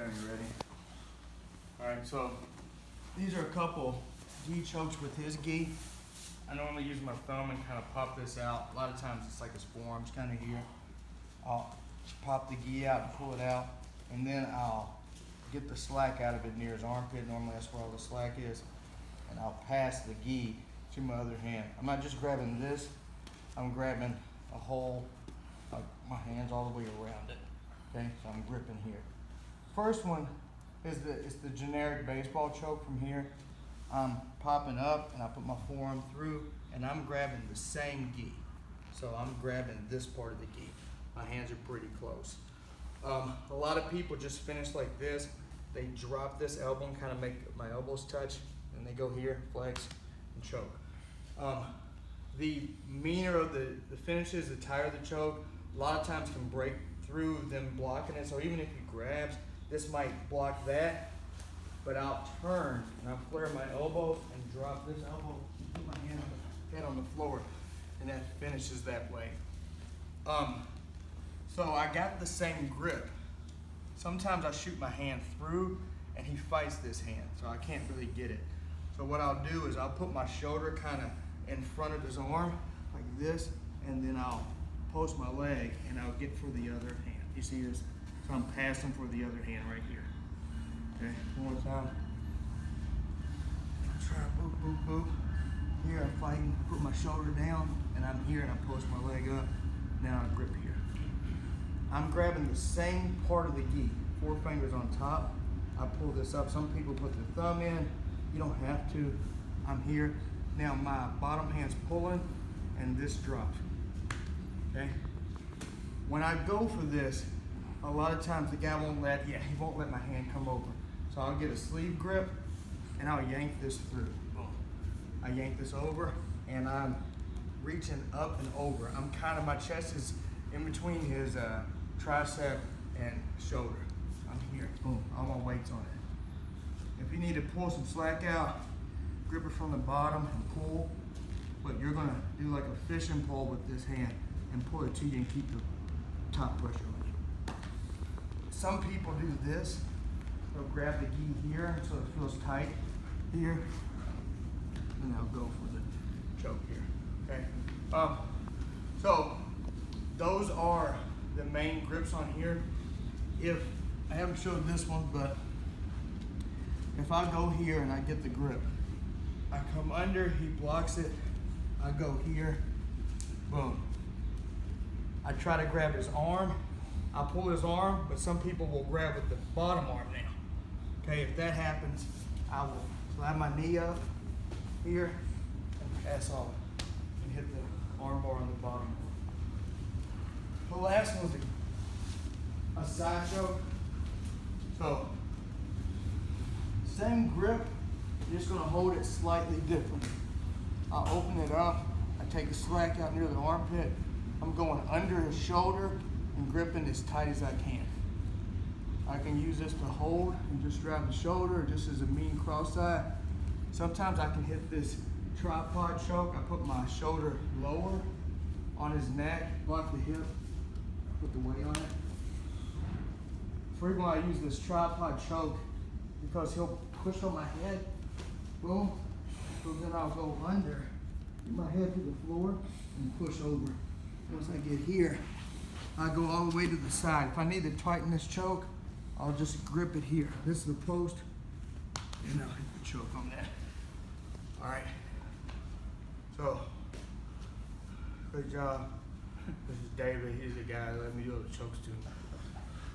whenever you're ready. All right, so these are a couple gi chokes with his gi. I normally use my thumb and kind of pop this out. A lot of times it's like his forearms kind of here. I'll pop the gi out and pull it out, and then I'll get the slack out of it near his armpit. Normally that's where all the slack is. And I'll pass the gi to my other hand. I'm not just grabbing this, I'm grabbing a whole, like my hands all the way around it. Okay, so I'm gripping here. First one is the generic baseball choke from here. I'm popping up and I put my forearm through and I'm grabbing the same gi. So I'm grabbing this part of the gi. My hands are pretty close. A lot of people just finish like this. They drop this elbow and kind of make my elbows touch, and they go here, flex, and choke. The meaner of the finishes, the tighter the choke, a lot of times can break through them blocking it. So even if he grabs, this might block that, but I'll turn and I'll flare my elbow and drop this elbow, put my head on the floor, and that finishes that way. So I got the same grip. Sometimes I shoot my hand through and he fights this hand, so I can't really get it. So what I'll do is I'll put my shoulder kind of in front of his arm like this, and then I'll post my leg and I'll get for the other hand. You see this? So I'm passing for the other hand right here. Okay, one more time. Try boop, boop, boop. Here I'm fighting, put my shoulder down, and I'm here and I post my leg up. Now I grip here. I'm grabbing the same part of the gi, 4 fingers on top. I pull this up. Some people put their thumb in. You don't have to. I'm here. Now my bottom hand's pulling and this drops. Okay? When I go for this, a lot of times the guy won't let my hand come over. So I'll get a sleeve grip and I'll yank this through. Boom. I yank this over and I'm reaching up and over. My chest is in between his tricep and shoulder. I'm here, boom, all my weight's on it. If you need to pull some slack out, grip it from the bottom and pull, but you're gonna do like a fishing pole with this hand and pull it to you and keep the top pressure on you. Some people do this, they'll grab the gi here so it feels tight here, and they'll go for the choke here, okay? So those are the main grips on here. If I haven't showed this one, but if I go here and I get the grip, I come under, he blocks it, I go here, boom. I try to grab his arm, I pull his arm, but some people will grab with the bottom arm now. Okay, if that happens, I will slide my knee up here and pass off and hit the arm bar on the bottom. The last one was a side choke. So, same grip, you're just gonna hold it slightly different. I'll open it up, I take the slack out near the armpit, I'm going under his shoulder and gripping as tight as I can. I can use this to hold and just grab the shoulder just as a mean cross side. Sometimes I can hit this tripod choke. I put my shoulder lower on his neck, block the hip, put the weight on it. Frequently I use this tripod choke because he'll push on my head, boom, so then I'll go under, get my head to the floor and push over. Once I get here, I go all the way to the side. If I need to tighten this choke, I'll just grip it here. This is the post, and I'll hit the choke on that. All right, so, good job. This is David, he's the guy that let me do the chokes too.